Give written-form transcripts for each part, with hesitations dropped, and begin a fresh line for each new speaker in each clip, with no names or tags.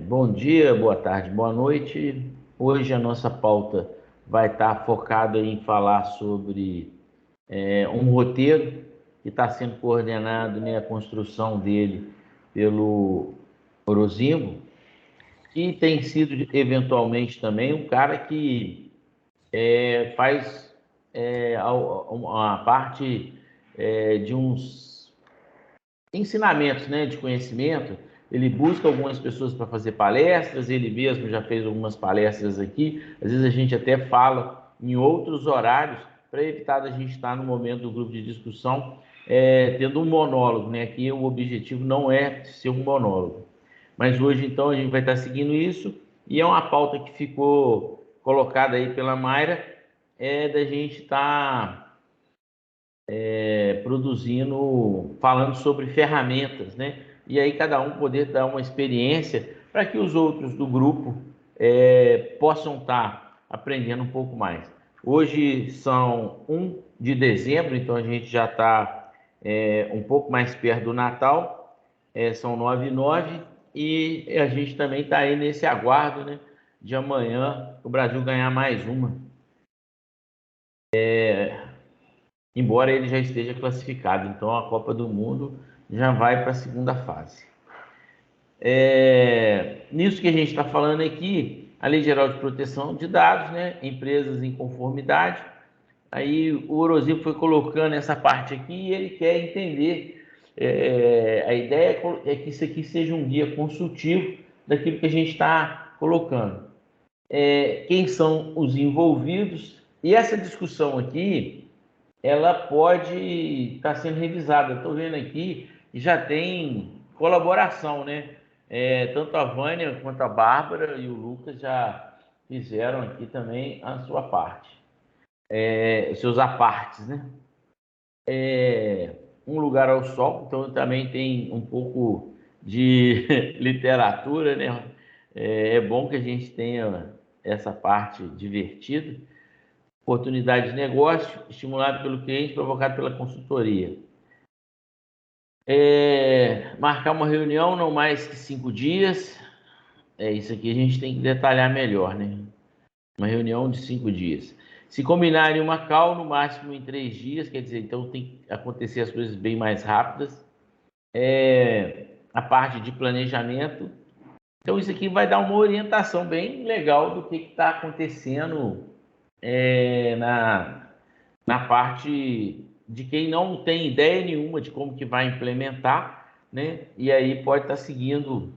Bom dia, boa tarde, boa noite. Hoje a nossa pauta vai estar focada em falar sobre um roteiro que está sendo coordenado, né, a construção dele pelo Orozimbo, que tem sido eventualmente também um cara que faz uma parte de uns ensinamentos, né, de conhecimento. Ele busca algumas pessoas para fazer palestras, ele mesmo já fez algumas palestras aqui. Às vezes a gente até fala em outros horários para evitar da gente estar no momento do grupo de discussão tendo um monólogo, né? Aqui o objetivo não é ser um monólogo. Mas hoje, então, a gente vai estar seguindo isso e é uma pauta que ficou colocada aí pela Mayra, da gente estar produzindo, falando sobre ferramentas, né? E aí cada um poder dar uma experiência para que os outros do grupo possam estar aprendendo um pouco mais. Hoje são 1 de dezembro, então a gente já está um pouco mais perto do Natal, são 9h09, e a gente também está aí nesse aguardo, né, de amanhã o Brasil ganhar mais uma, embora ele já esteja classificado. Então a Copa do Mundo já vai para a segunda fase. Nisso que a gente está falando aqui, a Lei Geral de Proteção de Dados, né? Empresas em conformidade. Aí o Orozimbo foi colocando essa parte aqui e ele quer entender. A ideia é que isso aqui seja um guia consultivo daquilo que a gente está colocando. Quem são os envolvidos? E essa discussão aqui, ela pode estar sendo revisada. Estou vendo aqui que já tem colaboração, né? Tanto a Vânia quanto a Bárbara e o Lucas já fizeram aqui também a sua parte, os seus apartes, né? Um Lugar ao Sol, então também tem um pouco de literatura, né? É bom que a gente tenha essa parte divertida. Oportunidade de negócio, estimulado pelo cliente, provocado pela consultoria. Marcar uma reunião não mais que 5 dias. Isso aqui a gente tem que detalhar melhor, né? Uma reunião de 5 dias. Se combinarem uma call, no máximo em 3 dias, quer dizer, então tem que acontecer as coisas bem mais rápidas. A parte de planejamento. Então isso aqui vai dar uma orientação bem legal do que está acontecendo na parte de quem não tem ideia nenhuma de como que vai implementar, né? E aí pode estar seguindo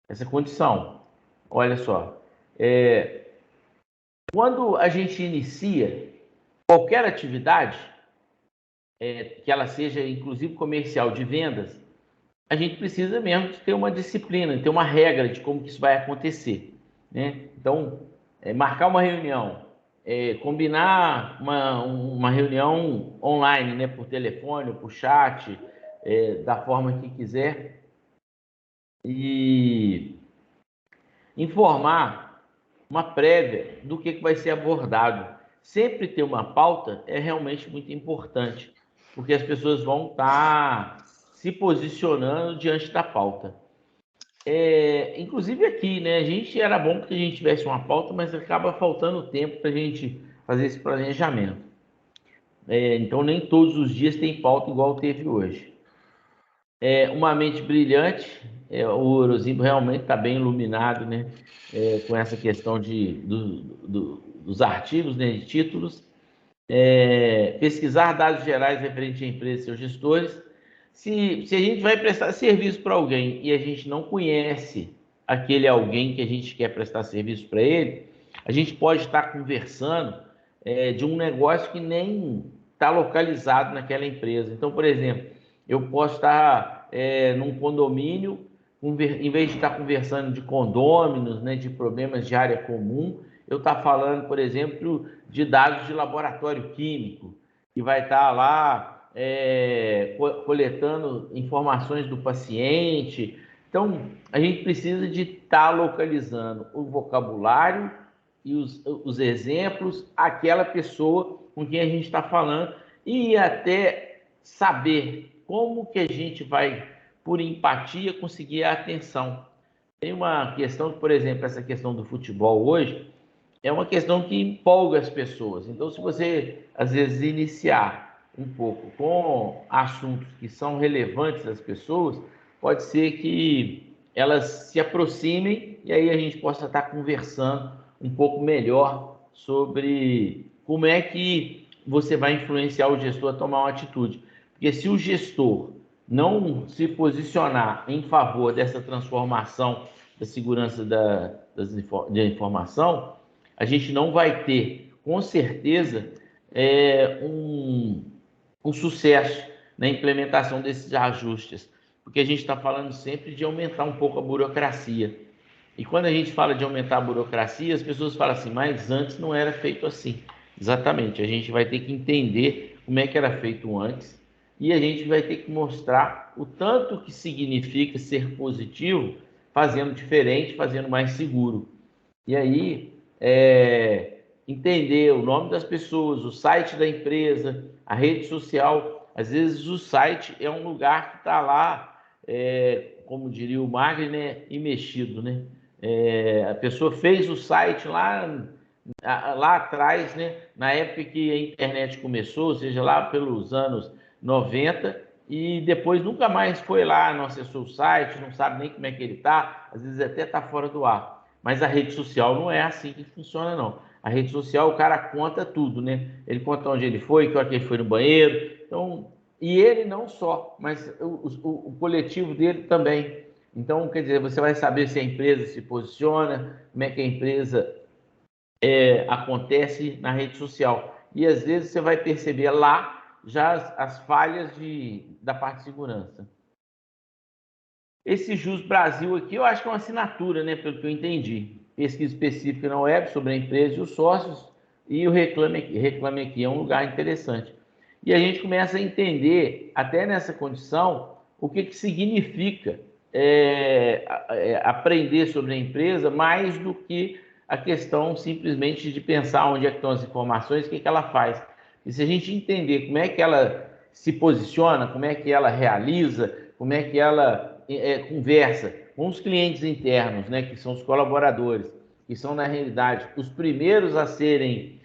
essa condição. Olha só, quando a gente inicia qualquer atividade, que ela seja inclusive comercial de vendas, a gente precisa mesmo de ter uma disciplina, ter uma regra de como que isso vai acontecer, né? Então, marcar uma reunião, combinar uma reunião online, né, por telefone, por chat, da forma que quiser, e informar uma prévia do que vai ser abordado. Sempre ter uma pauta é realmente muito importante, porque as pessoas vão estar se posicionando diante da pauta. Inclusive aqui, né? A gente era bom que a gente tivesse uma pauta, mas acaba faltando tempo para a gente fazer esse planejamento. Então nem todos os dias tem pauta igual teve hoje. Uma mente brilhante, o Orozimbo realmente está bem iluminado, né? Com essa questão dos artigos, né? De títulos. Pesquisar dados gerais referentes à empresa e seus gestores. Se a gente vai prestar serviço para alguém e a gente não conhece aquele alguém que a gente quer prestar serviço para ele, a gente pode estar conversando de um negócio que nem está localizado naquela empresa. Então, por exemplo, eu posso estar num condomínio, em vez de estar conversando de condôminos, né, de problemas de área comum, eu estar falando, por exemplo, de dados de laboratório químico, que vai estar lá coletando informações do paciente. Então, a gente precisa de estar localizando o vocabulário e os exemplos, aquela pessoa com quem a gente está falando, e até saber como que a gente vai, por empatia, conseguir a atenção. Tem uma questão, por exemplo, essa questão do futebol hoje, é uma questão que empolga as pessoas. Então, se você, às vezes, iniciar um pouco com assuntos que são relevantes às pessoas, pode ser que elas se aproximem e aí a gente possa estar conversando um pouco melhor sobre como é que você vai influenciar o gestor a tomar uma atitude. Porque se o gestor não se posicionar em favor dessa transformação da segurança da informação, a gente não vai ter, com certeza, um sucesso na implementação desses ajustes, porque a gente está falando sempre de aumentar um pouco a burocracia. E quando a gente fala de aumentar a burocracia, as pessoas falam assim, mas antes não era feito assim. Exatamente, a gente vai ter que entender como é que era feito antes e a gente vai ter que mostrar o tanto que significa ser positivo, fazendo diferente, fazendo mais seguro. E aí, entender o nome das pessoas, o site da empresa, a rede social. Às vezes o site é um lugar que está lá, como diria o Magri, né, imexido, né? A pessoa fez o site lá atrás, né, na época que a internet começou, ou seja, lá pelos anos 90, e depois nunca mais foi lá, não acessou o site, não sabe nem como é que ele está, às vezes até está fora do ar. Mas a rede social não é assim que funciona, não. A rede social, o cara conta tudo, né? Ele conta onde ele foi, que hora que ele foi no banheiro. Então, e ele não só, mas o coletivo dele também. Então, quer dizer, você vai saber se a empresa se posiciona, como é que a empresa acontece na rede social. E às vezes você vai perceber lá já as falhas da parte de segurança. Esse Jus Brasil aqui, eu acho que é uma assinatura, né, pelo que eu entendi. Pesquisa específica na web sobre a empresa e os sócios, e o Reclame Aqui é um lugar interessante. E a gente começa a entender, até nessa condição, o que, que significa aprender sobre a empresa, mais do que a questão simplesmente de pensar onde é que estão as informações, o que, que ela faz. E se a gente entender como é que ela se posiciona, como é que ela realiza, como é que ela conversa com os clientes internos, né, que são os colaboradores, que são, na realidade, os primeiros a terem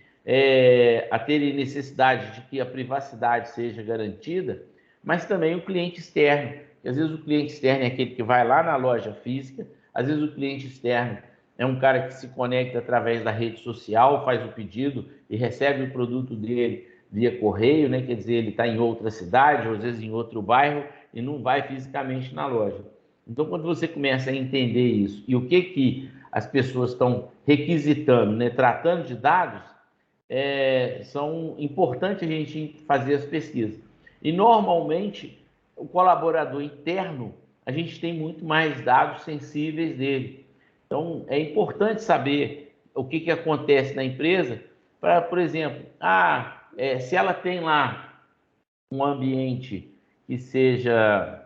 necessidade de que a privacidade seja garantida, mas também o cliente externo. E às vezes o cliente externo é aquele que vai lá na loja física, às vezes o cliente externo é um cara que se conecta através da rede social, faz o pedido e recebe o produto dele via correio, né? Quer dizer, ele está em outra cidade, ou às vezes em outro bairro, e não vai fisicamente na loja. Então, quando você começa a entender isso e o que as pessoas estão requisitando, né, tratando de dados, são importantes a gente fazer as pesquisas. E normalmente o colaborador interno, a gente tem muito mais dados sensíveis dele. Então é importante saber o que acontece na empresa para, por exemplo, se ela tem lá um ambiente que seja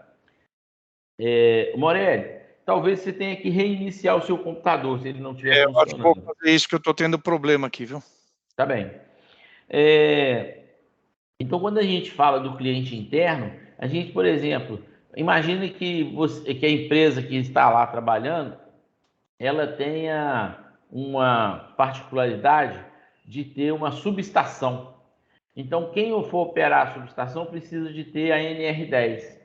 Morelli, talvez você tenha que reiniciar o seu computador se ele não estiver
Eu acho que vou
funcionando.
fazer isso, que eu estou tendo problema aqui, viu?
Tá bem. Então, quando a gente fala do cliente interno, a gente, por exemplo, imagine que a empresa que está lá trabalhando, ela tenha uma particularidade de ter uma subestação. Então, quem for operar a subestação precisa de ter a NR10.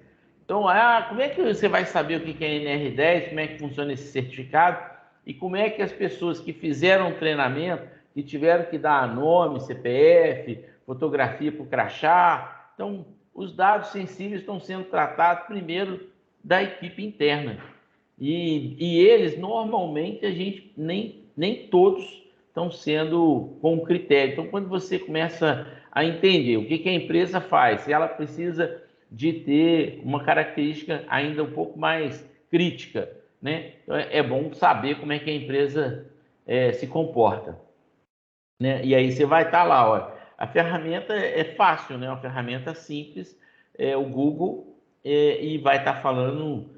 Então, como é que você vai saber o que é NR10, como é que funciona esse certificado e como é que as pessoas que fizeram o treinamento, que tiveram que dar nome, CPF, fotografia para o crachá. Então, os dados sensíveis estão sendo tratados primeiro da equipe interna. E eles, normalmente, a gente nem todos estão sendo com critério. Então, quando você começa a entender o que a empresa faz, se ela precisa de ter uma característica ainda um pouco mais crítica, né? Então, é bom saber como é que a empresa se comporta, né? E aí você vai estar lá, olha, a ferramenta é fácil, né? Uma ferramenta simples, o Google, e vai estar falando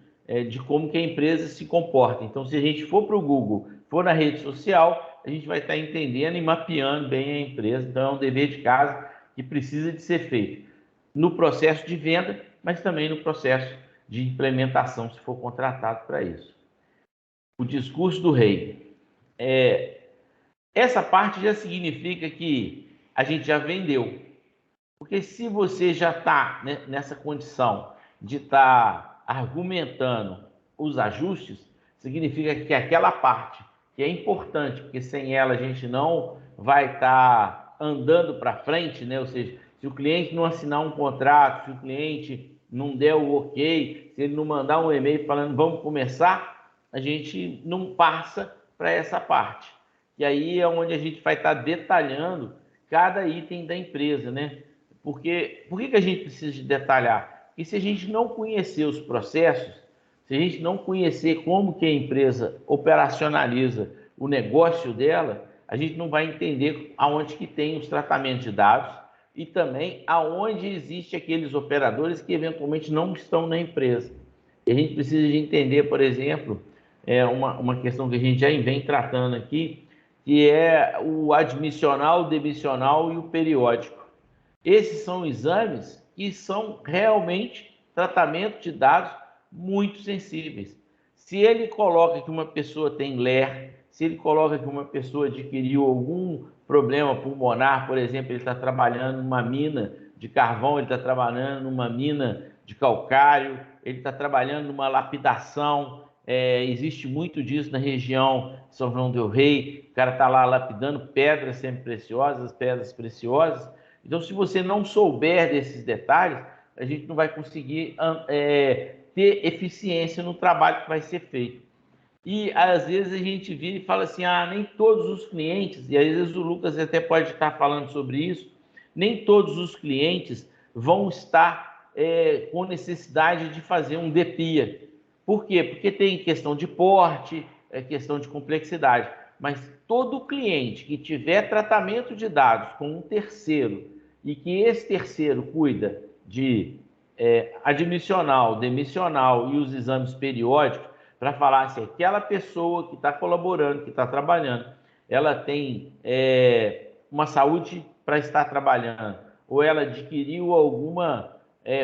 de como que a empresa se comporta. Então, se a gente for para o Google, for na rede social, a gente vai estar entendendo e mapeando bem a empresa. Então, é um dever de casa que precisa de ser feito no processo de venda, mas também no processo de implementação, se for contratado para isso. o discurso do rei. Essa parte já significa que a gente já vendeu. Porque se você já está, né, nessa condição de estar argumentando os ajustes, significa que aquela parte que é importante, porque sem ela a gente não vai estar andando para frente, né? Ou seja, se o cliente não assinar um contrato, se o cliente não der o ok, se ele não mandar um e-mail falando vamos começar, a gente não passa para essa parte. E aí é onde a gente vai estar detalhando cada item da empresa, né? Porque por que a gente precisa de detalhar? Porque se a gente não conhecer os processos, se a gente não conhecer como que a empresa operacionaliza o negócio dela, a gente não vai entender aonde que tem os tratamentos de dados e também aonde existe aqueles operadores que eventualmente não estão na empresa. E a gente precisa de entender, por exemplo, uma questão que a gente já vem tratando aqui, que é o admissional, o demissional e o periódico. Esses são exames que são realmente tratamento de dados muito sensíveis. Se ele coloca que uma pessoa tem LER, se ele coloca que uma pessoa adquiriu algum problema pulmonar, por exemplo, ele está trabalhando numa mina de carvão, ele está trabalhando numa mina de calcário, ele está trabalhando numa lapidação, existe muito disso na região de São João del Rei, o cara está lá lapidando pedras semi-preciosas, pedras preciosas. Então, se você não souber desses detalhes, a gente não vai conseguir ter eficiência no trabalho que vai ser feito. E às vezes a gente vira e fala assim, nem todos os clientes, e às vezes o Lucas até pode estar falando sobre isso, nem todos os clientes vão estar com necessidade de fazer um DPIA. Por quê? Porque tem questão de porte, questão de complexidade. Mas todo cliente que tiver tratamento de dados com um terceiro e que esse terceiro cuida de admissional, demissional e os exames periódicos, para falar se aquela pessoa que está colaborando, que está trabalhando, ela tem uma saúde para estar trabalhando, ou ela adquiriu alguma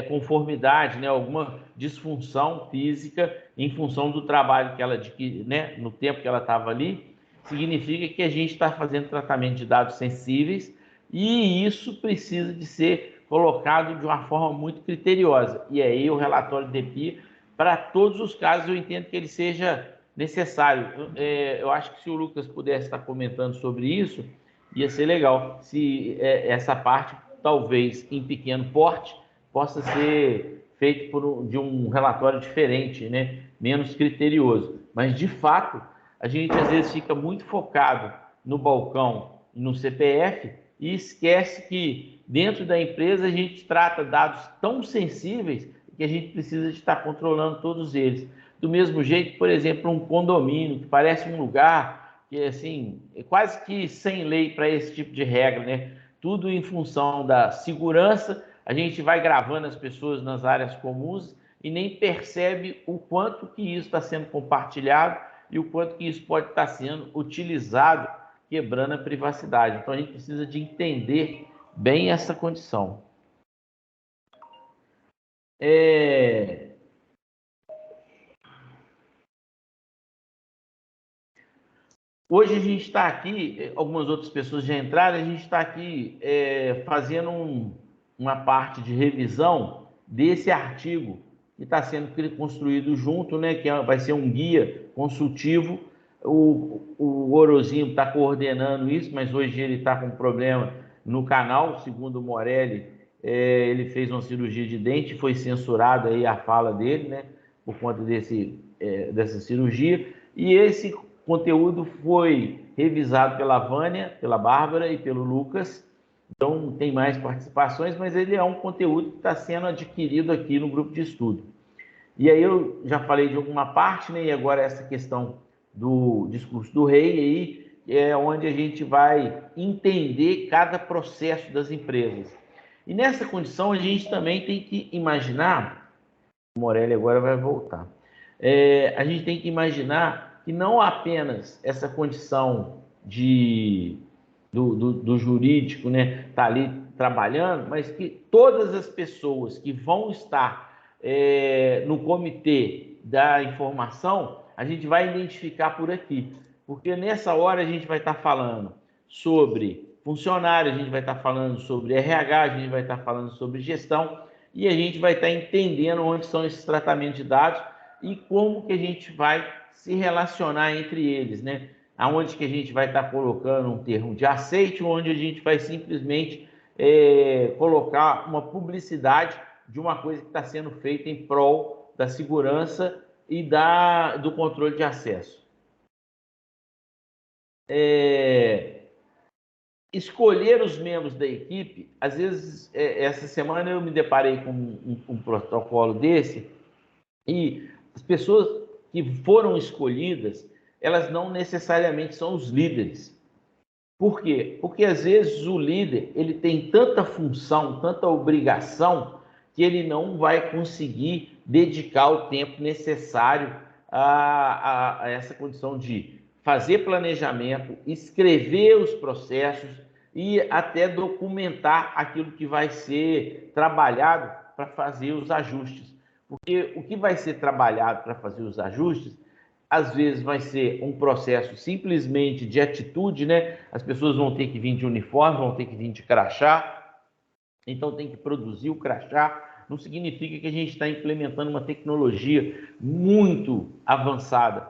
conformidade, né, alguma disfunção física em função do trabalho que ela adquiriu, né, no tempo que ela estava ali, significa que a gente está fazendo tratamento de dados sensíveis e isso precisa de ser colocado de uma forma muito criteriosa. E aí o relatório de DPI, para todos os casos, eu entendo que ele seja necessário. Eu acho que se o Lucas pudesse estar comentando sobre isso, ia ser legal. Se essa parte, talvez em pequeno porte, possa ser feito de um relatório diferente, né? Menos criterioso. Mas, de fato, a gente às vezes fica muito focado no balcão, no CPF, e esquece que dentro da empresa a gente trata dados tão sensíveis que a gente precisa de estar controlando todos eles. Do mesmo jeito, por exemplo, um condomínio, que parece um lugar que assim, é quase que sem lei para esse tipo de regra, né? Tudo em função da segurança, a gente vai gravando as pessoas nas áreas comuns e nem percebe o quanto que isso está sendo compartilhado e o quanto que isso pode estar sendo utilizado, quebrando a privacidade. Então, a gente precisa de entender bem essa condição. Hoje a gente está aqui, algumas outras pessoas já entraram, a gente está aqui fazendo uma parte de revisão desse artigo que está sendo construído junto, né, que vai ser um guia consultivo. O Orozinho está coordenando isso, mas hoje ele está com um problema no canal, segundo o Morelli, ele fez uma cirurgia de dente, foi censurado aí a fala dele, né, por conta dessa cirurgia, e esse conteúdo foi revisado pela Vânia, pela Bárbara e pelo Lucas. Então, tem mais participações, mas ele é um conteúdo que está sendo adquirido aqui no grupo de estudo. E aí eu já falei de alguma parte, né? E agora essa questão do discurso do rei, aí é onde a gente vai entender cada processo das empresas. E nessa condição, a gente também tem que imaginar, o Morelli agora vai voltar, a gente tem que imaginar que não apenas essa condição do jurídico, né, tá ali trabalhando, mas que todas as pessoas que vão estar no comitê da informação, a gente vai identificar por aqui. Porque nessa hora a gente vai estar falando sobre funcionário, a gente vai estar falando sobre RH, a gente vai estar falando sobre gestão e a gente vai estar entendendo onde são esses tratamentos de dados e como que a gente vai se relacionar entre eles, né? Aonde que a gente vai estar colocando um termo de aceite, onde a gente vai simplesmente colocar uma publicidade de uma coisa que está sendo feita em prol da segurança e do controle de acesso. Escolher os membros da equipe, às vezes, essa semana eu me deparei com um protocolo desse e as pessoas que foram escolhidas, elas não necessariamente são os líderes. Por quê? Porque às vezes o líder ele tem tanta função, tanta obrigação, que ele não vai conseguir dedicar o tempo necessário a essa condição de fazer planejamento, escrever os processos e até documentar aquilo que vai ser trabalhado para fazer os ajustes. Porque o que vai ser trabalhado para fazer os ajustes, às vezes vai ser um processo simplesmente de atitude, né? As pessoas vão ter que vir de uniforme, vão ter que vir de crachá, então tem que produzir o crachá. Não significa que a gente está implementando uma tecnologia muito avançada,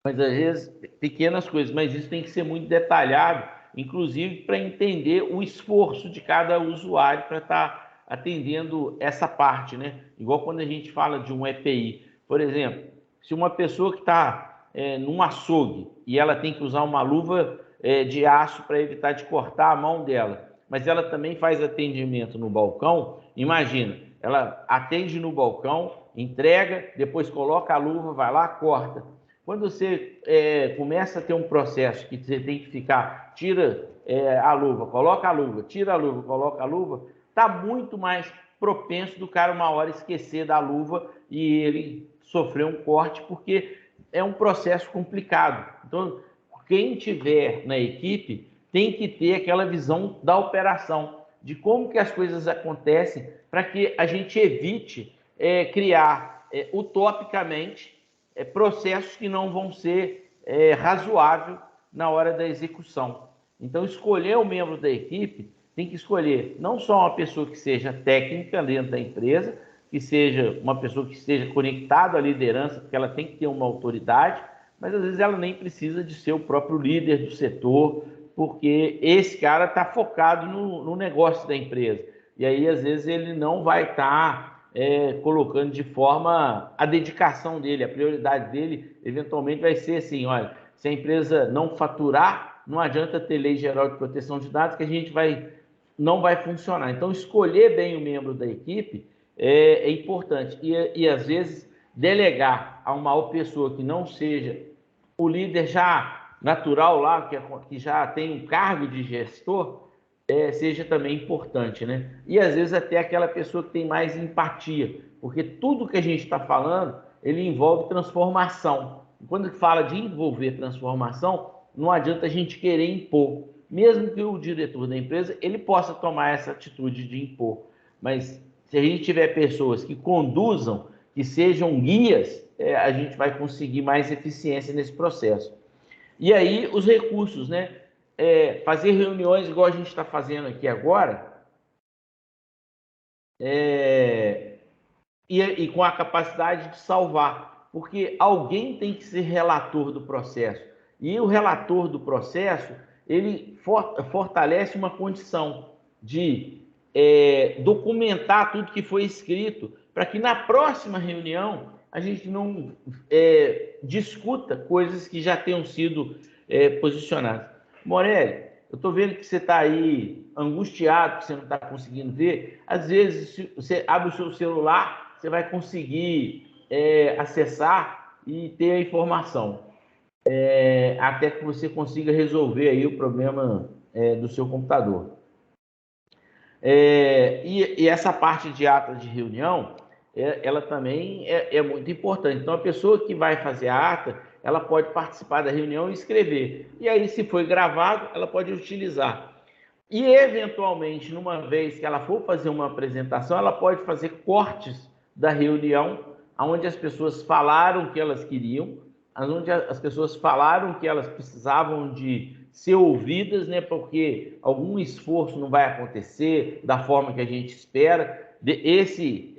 mas às vezes pequenas coisas, mas isso tem que ser muito detalhado, inclusive para entender o esforço de cada usuário para estar atendendo essa parte, né? Igual quando a gente fala de um EPI, por exemplo, se uma pessoa que está num açougue e ela tem que usar uma luva de aço para evitar de cortar a mão dela, mas ela também faz atendimento no balcão, imagina, ela atende no balcão, entrega, depois coloca a luva, vai lá, corta. Quando você começa a ter um processo que você tem que ficar, tira a luva, coloca a luva, tira a luva, coloca a luva, está muito mais propenso do cara uma hora esquecer da luva e ele sofrer um corte, porque é um processo complicado. Então, quem tiver na equipe tem que ter aquela visão da operação, de como que as coisas acontecem, para que a gente evite criar utopicamente processos que não vão ser razoáveis na hora da execução. Então, escolher o membro da equipe tem que escolher não só uma pessoa que seja técnica dentro da empresa, que seja uma pessoa que esteja conectada à liderança, porque ela tem que ter uma autoridade, mas às vezes ela nem precisa de ser o próprio líder do setor, porque esse cara está focado no negócio da empresa. E aí, às vezes, ele não vai estar colocando de forma a dedicação dele, a prioridade dele, eventualmente vai ser assim, olha, se a empresa não faturar, não adianta ter lei geral de proteção de dados que a gente não vai funcionar. Então, escolher bem o membro da equipe é importante. E, às vezes, delegar a uma pessoa que não seja o líder já natural lá, que já tem um cargo de gestor, seja também importante, né? E às vezes até aquela pessoa que tem mais empatia, porque tudo que a gente está falando, ele envolve transformação. Quando fala de envolver transformação, não adianta a gente querer impor, mesmo que o diretor da empresa ele possa tomar essa atitude de impor, mas se a gente tiver pessoas que conduzam, que sejam guias, a gente vai conseguir mais eficiência nesse processo. E aí os recursos, né? Fazer reuniões igual a gente está fazendo aqui agora, e com a capacidade de salvar, porque alguém tem que ser relator do processo, e o relator do processo, ele fortalece uma condição de documentar tudo que foi escrito, para que na próxima reunião a gente não discuta coisas que já tenham sido posicionadas. Morelli, eu estou vendo que você está aí angustiado, que você não está conseguindo ver. Às vezes, se você abre o seu celular, você vai conseguir acessar e ter a informação. Até que você consiga resolver aí o problema do seu computador. E essa parte de ata de reunião, ela também é muito importante. Então, a pessoa que vai fazer a ata, ela pode participar da reunião e escrever. E aí, se foi gravado, ela pode utilizar. E, eventualmente, numa vez que ela for fazer uma apresentação, ela pode fazer cortes da reunião, onde as pessoas falaram o que elas queriam, onde as pessoas falaram que elas precisavam de ser ouvidas, né, porque algum esforço não vai acontecer da forma que a gente espera. Esse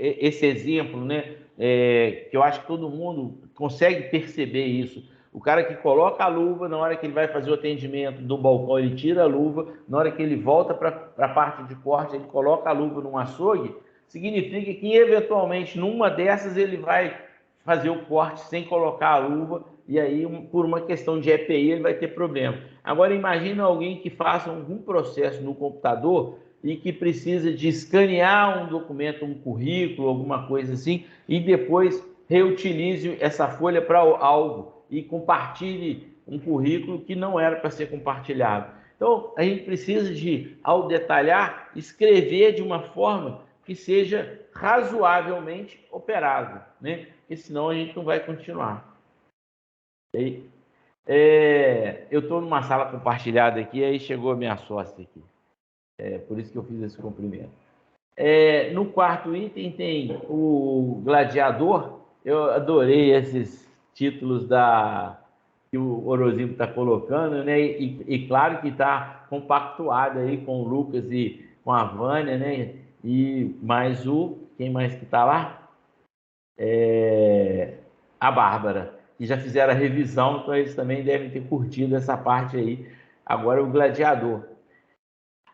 exemplo, né, que eu acho que todo mundo consegue perceber isso. O cara que coloca a luva, na hora que ele vai fazer o atendimento do balcão, ele tira a luva, na hora que ele volta para a parte de corte, ele coloca a luva num açougue, significa que, eventualmente, numa dessas, ele vai fazer o corte sem colocar a luva, e aí, por uma questão de EPI, ele vai ter problema. Agora, imagina alguém que faça algum processo no computador e que precisa de escanear um documento, um currículo, alguma coisa assim, e depois reutilize essa folha para algo e compartilhe um currículo que não era para ser compartilhado. Então, a gente precisa de, ao detalhar, escrever de uma forma que seja razoavelmente operável, né? Porque senão a gente não vai continuar. Eu estou numa sala compartilhada aqui, aí chegou a minha sócia aqui. Por isso que eu fiz esse cumprimento. No quarto item tem o gladiador. Eu adorei esses títulos que o Orozimo está colocando, né? E claro que está compactuado aí com o Lucas e com a Vânia, né? E mais quem mais que está lá? A Bárbara, que já fizeram a revisão, então eles também devem ter curtido essa parte aí. Agora o gladiador.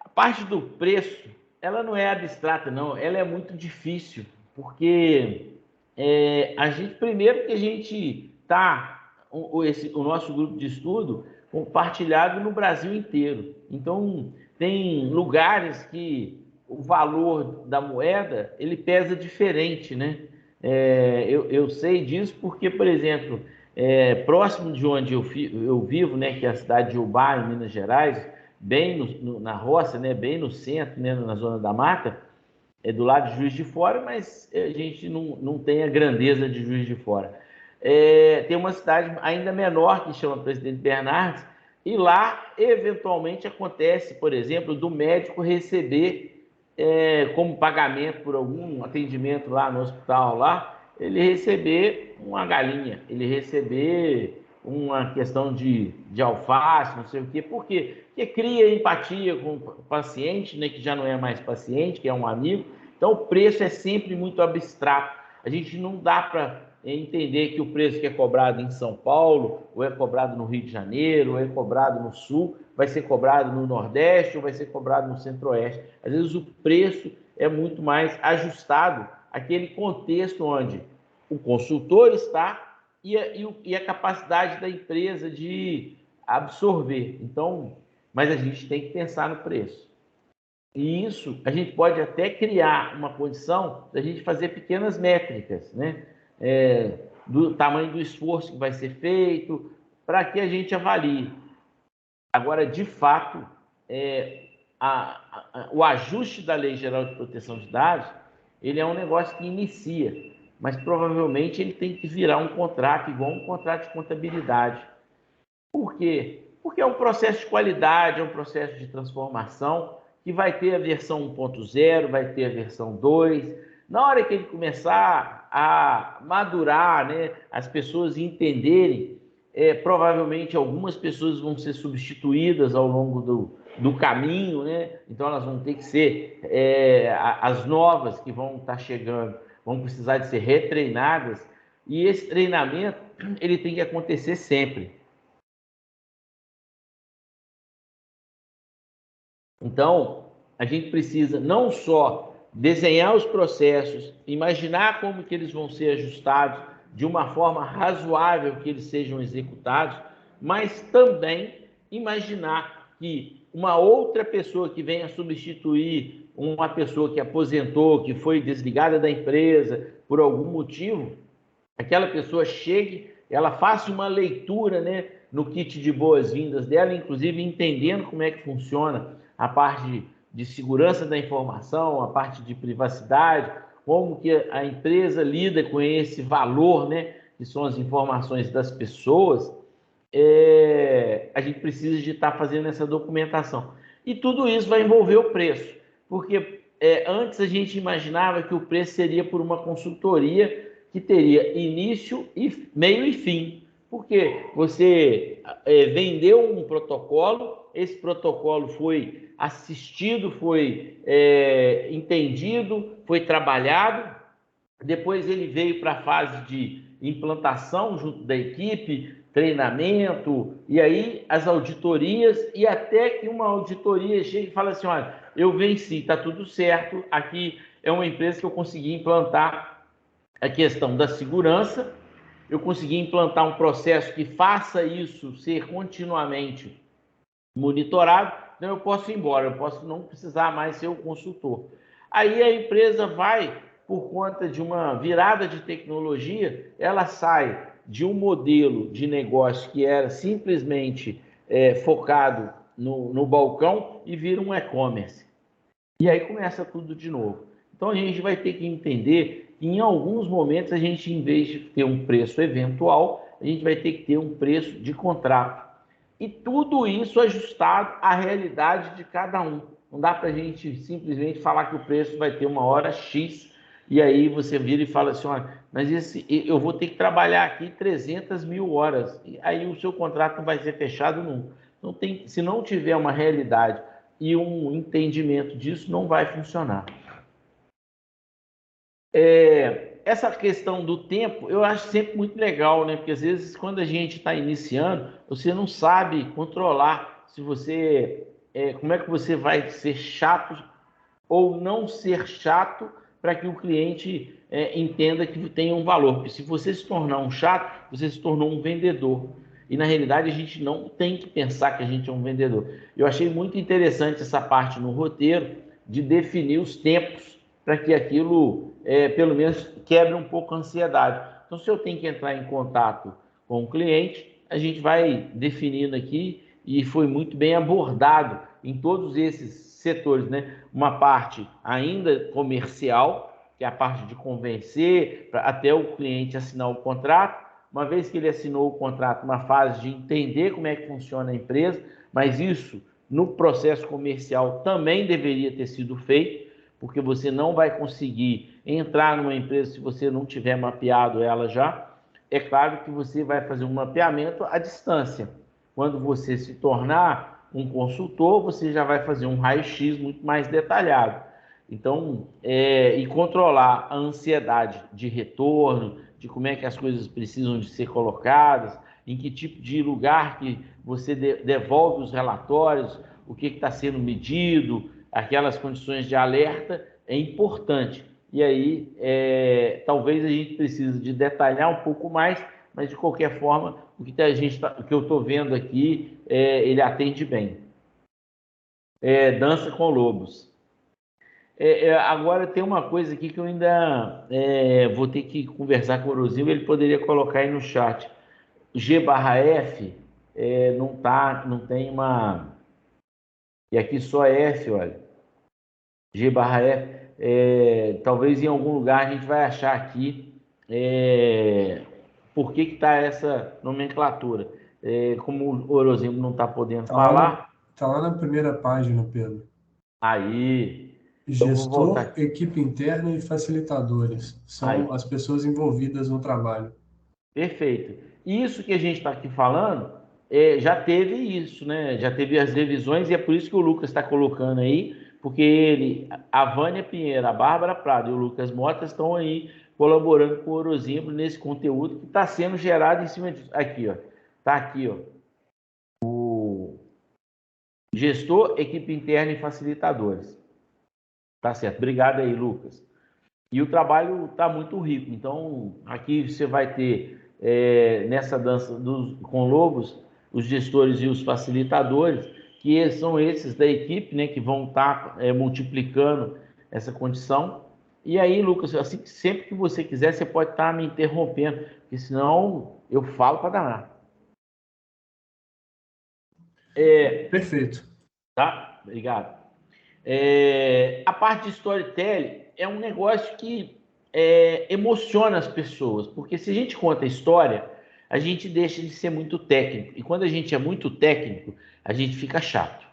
A parte do preço, ela não é abstrata, não, ela é muito difícil, porque a gente, primeiro que a gente está, o nosso grupo de estudo, compartilhado no Brasil inteiro. Então, tem lugares que o valor da moeda, ele pesa diferente, né? Eu sei disso porque, por exemplo, próximo de onde eu vivo, né, que é a cidade de Ubá, em Minas Gerais, bem na roça, né, bem no centro, né, na zona da mata, do lado de Juiz de Fora, mas a gente não tem a grandeza de Juiz de Fora. Tem uma cidade ainda menor que chama Presidente Bernardes, e lá, eventualmente, acontece, por exemplo, do médico receber, como pagamento por algum atendimento lá no hospital, lá, ele receber uma galinha, ele receber uma questão de alface, não sei o quê. Por quê? Porque cria empatia com o paciente, né, que já não é mais paciente, que é um amigo. Então, o preço é sempre muito abstrato. A gente não dá para entender que o preço que é cobrado em São Paulo, ou é cobrado no Rio de Janeiro, ou é cobrado no Sul, vai ser cobrado no Nordeste, ou vai ser cobrado no Centro-Oeste. Às vezes, o preço é muito mais ajustado àquele contexto onde o consultor está e a capacidade da empresa de absorver. Então, mas a gente tem que pensar no preço. E isso, a gente pode até criar uma condição da gente fazer pequenas métricas, né? Do tamanho do esforço que vai ser feito, para que a gente avalie. Agora, de fato, o ajuste da Lei Geral de Proteção de Dados, ele é um negócio que inicia, mas provavelmente ele tem que virar um contrato, igual um contrato de contabilidade. Por quê? Porque é um processo de qualidade, é um processo de transformação, que vai ter a versão 1.0, vai ter a versão 2. Na hora que ele começar a madurar, né, as pessoas entenderem, provavelmente algumas pessoas vão ser substituídas ao longo do caminho, né? Então elas vão ter que ser, as novas que vão estar chegando, vão precisar de ser retreinadas, e esse treinamento ele tem que acontecer sempre. Então, a gente precisa não só desenhar os processos, imaginar como que eles vão ser ajustados de uma forma razoável que eles sejam executados, mas também imaginar que uma outra pessoa que venha substituir uma pessoa que aposentou, que foi desligada da empresa por algum motivo, aquela pessoa chegue, ela faça uma leitura, né, no kit de boas-vindas dela, inclusive entendendo como é que funciona a parte de segurança da informação, a parte de privacidade, como que a empresa lida com esse valor, né, que são as informações das pessoas. A gente precisa de estar fazendo essa documentação. E tudo isso vai envolver o preço, porque antes a gente imaginava que o preço seria por uma consultoria que teria início, meio e fim. Porque você vendeu um protocolo, esse protocolo foi assistido, foi entendido, foi trabalhado, depois ele veio para a fase de implantação junto da equipe, treinamento, e aí as auditorias, e até que uma auditoria chega e fala assim, olha, eu venci, está tudo certo, aqui é uma empresa que eu consegui implantar a questão da segurança, eu consegui implantar um processo que faça isso ser continuamente monitorado, então eu posso ir embora, eu posso não precisar mais ser o consultor. Aí a empresa vai, por conta de uma virada de tecnologia, ela sai de um modelo de negócio que era simplesmente focado no balcão e vira um e-commerce. E aí começa tudo de novo. Então a gente vai ter que entender que em alguns momentos a gente, em vez de ter um preço eventual, a gente vai ter que ter um preço de contrato. E tudo isso ajustado à realidade de cada um. Não dá para a gente simplesmente falar que o preço vai ter uma hora X e aí você vira e fala assim, olha, mas eu vou ter que trabalhar aqui 300 mil horas. E aí o seu contrato não vai ser fechado nunca. Não tem, se não tiver uma realidade e um entendimento disso, não vai funcionar. Essa questão do tempo, eu acho sempre muito legal, né? Porque às vezes, quando a gente está iniciando, você não sabe controlar se você, como é que você vai ser chato ou não ser chato para que o cliente entenda que tem um valor. Porque se você se tornar um chato, você se tornou um vendedor. E na realidade a gente não tem que pensar que a gente é um vendedor. Eu achei muito interessante essa parte no roteiro de definir os tempos para que aquilo, pelo menos, quebre um pouco a ansiedade. Então, se eu tenho que entrar em contato com o cliente, a gente vai definindo aqui e foi muito bem abordado em todos esses setores, né? Uma parte ainda comercial, que é a parte de convencer até o cliente assinar o contrato. Uma vez que ele assinou o contrato, uma fase de entender como é que funciona a empresa, mas isso no processo comercial também deveria ter sido feito, porque você não vai conseguir entrar numa empresa se você não tiver mapeado ela já. É claro que você vai fazer um mapeamento à distância. Quando você se tornar um consultor, você já vai fazer um raio-x muito mais detalhado. Então, e controlar a ansiedade de retorno, de como é que as coisas precisam de ser colocadas, em que tipo de lugar que você devolve os relatórios, o que está sendo medido, aquelas condições de alerta, é importante. E aí, talvez a gente precise de detalhar um pouco mais, mas de qualquer forma, o que eu estou vendo aqui, ele atende bem. Dança com lobos. Agora tem uma coisa aqui que eu ainda vou ter que conversar com o Orozinho, ele poderia colocar aí no chat. G/F não tem uma. E aqui só F, olha. G/F. Talvez em algum lugar a gente vai achar aqui por que está essa nomenclatura. Como o Orozinho não está podendo falar.
Está lá na primeira página, Pedro.
Aí. Então vou
Gestor,
voltar.
equipe interna e facilitadores. São as pessoas envolvidas no trabalho.
Perfeito. Isso que a gente está aqui falando, já teve isso, né? Já teve as revisões e é por isso que o Lucas está colocando aí, porque ele, a Vânia Pinheiro, a Bárbara Prado e o Lucas Mota estão aí colaborando com o Orozimbro nesse conteúdo que está sendo gerado em cima disso. Aqui, ó. Está aqui, ó. O gestor, equipe interna e facilitadores. Tá certo. Obrigado aí, Lucas. E o trabalho está muito rico. Então, aqui você vai ter, nessa dança com lobos, os gestores e os facilitadores, que são esses da equipe, né, que vão estar multiplicando essa condição. E aí, Lucas, assim, sempre que você quiser, você pode estar me interrompendo, porque senão eu falo para danar.
Perfeito.
Tá? Obrigado. A parte de storytelling é um negócio que emociona as pessoas, porque se a gente conta a história, a gente deixa de ser muito técnico. E quando a gente é muito técnico, a gente fica chato.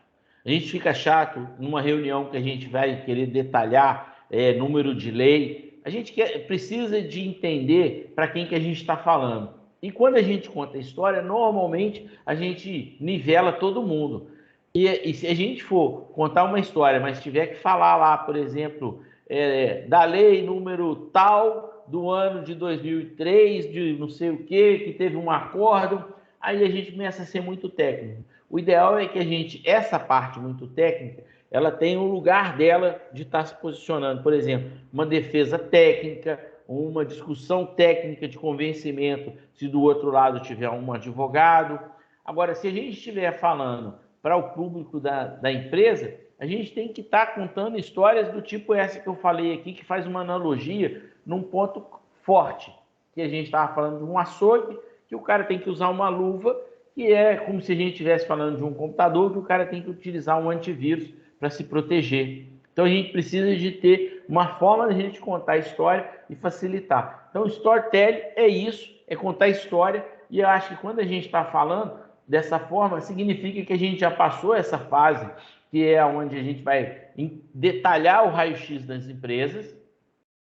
A gente fica chato numa reunião que a gente vai querer detalhar número de lei. A gente precisa de entender para quem que a gente está falando. E quando a gente conta a história, normalmente a gente nivela todo mundo. E se a gente for contar uma história, mas tiver que falar lá, por exemplo, da lei número tal do ano de 2003, de não sei o que teve um acordo, aí a gente começa a ser muito técnico. O ideal é que essa parte muito técnica, ela tenha um lugar dela de estar se posicionando. Por exemplo, uma defesa técnica, uma discussão técnica de convencimento, se do outro lado tiver um advogado. Agora, se a gente estiver falando para o público da empresa, a gente tem que estar contando histórias do tipo essa que eu falei aqui, que faz uma analogia num ponto forte, que a gente estava falando de um açougue, que o cara tem que usar uma luva, que é como se a gente estivesse falando de um computador, que o cara tem que utilizar um antivírus para se proteger. Então a gente precisa de ter uma forma de a gente contar a história e facilitar. Então storytelling é isso, é contar a história, e eu acho que quando a gente está falando dessa forma, significa que a gente já passou essa fase, que é onde a gente vai detalhar o raio-x das empresas,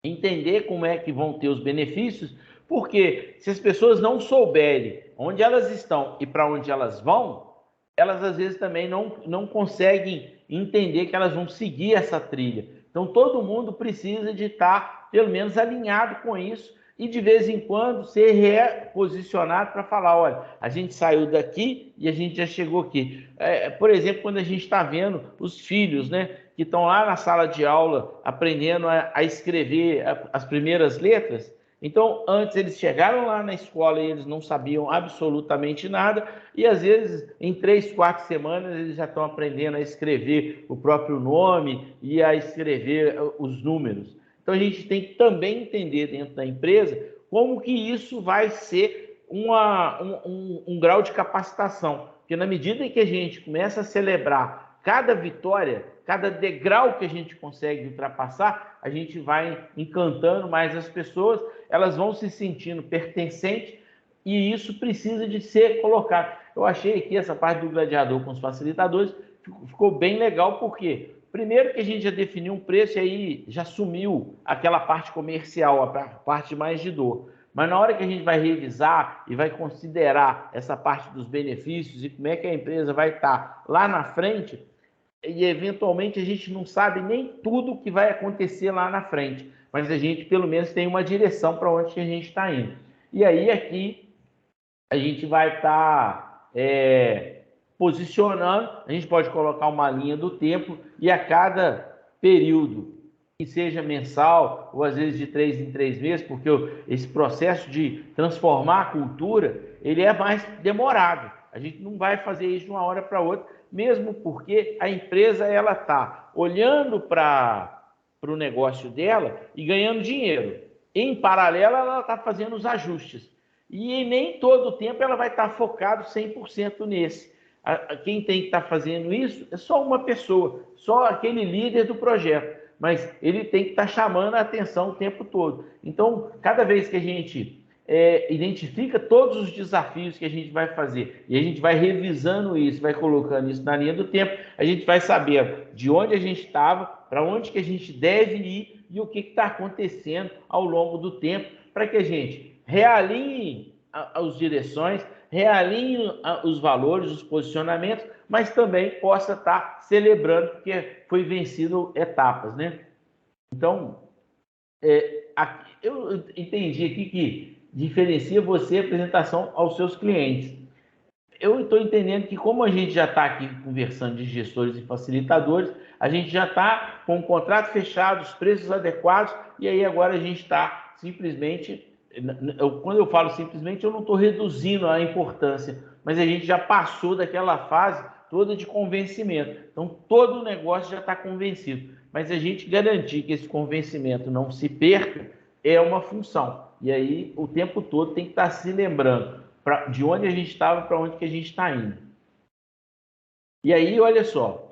entender como é que vão ter os benefícios, porque se as pessoas não souberem onde elas estão e para onde elas vão, elas às vezes também não conseguem entender que elas vão seguir essa trilha. Então todo mundo precisa de estar pelo menos alinhado com isso e de vez em quando ser reposicionado para falar, olha, a gente saiu daqui e a gente já chegou aqui. Por exemplo, quando a gente está vendo os filhos, né, que estão lá na sala de aula aprendendo a escrever as primeiras letras. Então, antes eles chegaram lá na escola e eles não sabiam absolutamente nada, e às vezes em 3, 4 semanas eles já estão aprendendo a escrever o próprio nome e a escrever os números. Então a gente tem que também entender dentro da empresa como que isso vai ser um grau de capacitação, porque na medida em que a gente começa a celebrar cada vitória, cada degrau que a gente consegue ultrapassar, a gente vai encantando mais as pessoas, elas vão se sentindo pertencentes e isso precisa de ser colocado. Eu achei aqui essa parte do gladiador com os facilitadores, ficou bem legal, porque primeiro que a gente já definiu um preço e aí já sumiu aquela parte comercial, a parte mais de dor. Mas na hora que a gente vai revisar e vai considerar essa parte dos benefícios e como é que a empresa vai estar lá na frente, e eventualmente a gente não sabe nem tudo que vai acontecer lá na frente, mas a gente pelo menos tem uma direção para onde que a gente está indo. E aí aqui a gente vai estar posicionando, a gente pode colocar uma linha do tempo e a cada período, que seja mensal ou às vezes de 3 em 3 meses, porque esse processo de transformar a cultura, ele é mais demorado. A gente não vai fazer isso de uma hora para outra, mesmo porque a empresa ela está olhando para o negócio dela e ganhando dinheiro. Em paralelo, ela está fazendo os ajustes. E nem todo o tempo ela vai estar focado 100% nesse. Quem tem que estar fazendo isso é só uma pessoa, só aquele líder do projeto. Mas ele tem que estar chamando a atenção o tempo todo. Então, cada vez que a gente identifica todos os desafios que a gente vai fazer e a gente vai revisando isso, vai colocando isso na linha do tempo, a gente vai saber de onde a gente estava, para onde que a gente deve ir e o que está acontecendo ao longo do tempo, para que a gente realinhe as direções, realinhe os valores, os posicionamentos, mas também possa estar celebrando porque foi vencido etapas, né? Então, eu entendi aqui que diferencia você a apresentação aos seus clientes. Eu estou entendendo que como a gente já está aqui conversando de gestores e facilitadores, a gente já está com o contrato fechado, os preços adequados, e aí agora a gente está simplesmente... Quando eu falo simplesmente, eu não estou reduzindo a importância, mas a gente já passou daquela fase toda de convencimento. Então, todo o negócio já está convencido. Mas a gente garantir que esse convencimento não se perca é uma função. E aí, o tempo todo tem que estar se lembrando de onde a gente estava para onde que a gente está indo. E aí, olha só,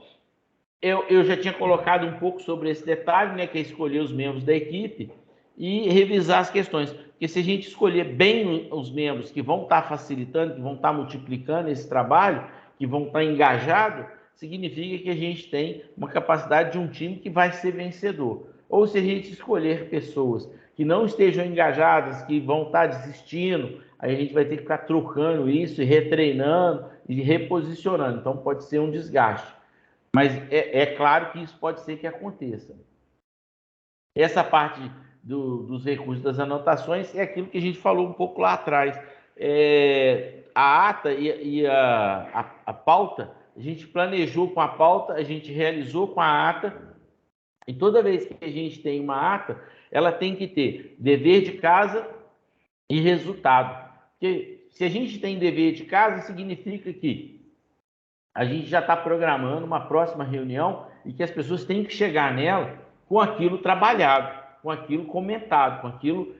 eu já tinha colocado um pouco sobre esse detalhe, né, que é escolher os membros da equipe e revisar as questões. Porque se a gente escolher bem os membros que vão estar facilitando, que vão estar multiplicando esse trabalho, que vão estar engajados, significa que a gente tem uma capacidade de um time que vai ser vencedor. Ou se a gente escolher pessoas que não estejam engajadas, que vão estar desistindo, aí a gente vai ter que ficar trocando isso e retreinando e reposicionando. Então pode ser um desgaste. Mas é claro que isso pode ser que aconteça. Essa parte dos recursos das anotações é aquilo que a gente falou um pouco lá atrás. A ata e a pauta, a gente planejou com a pauta, a gente realizou com a ata, e toda vez que a gente tem uma ata, ela tem que ter dever de casa e resultado. Porque se a gente tem dever de casa, significa que a gente já está programando uma próxima reunião e que as pessoas têm que chegar nela com aquilo trabalhado, com aquilo comentado, com aquilo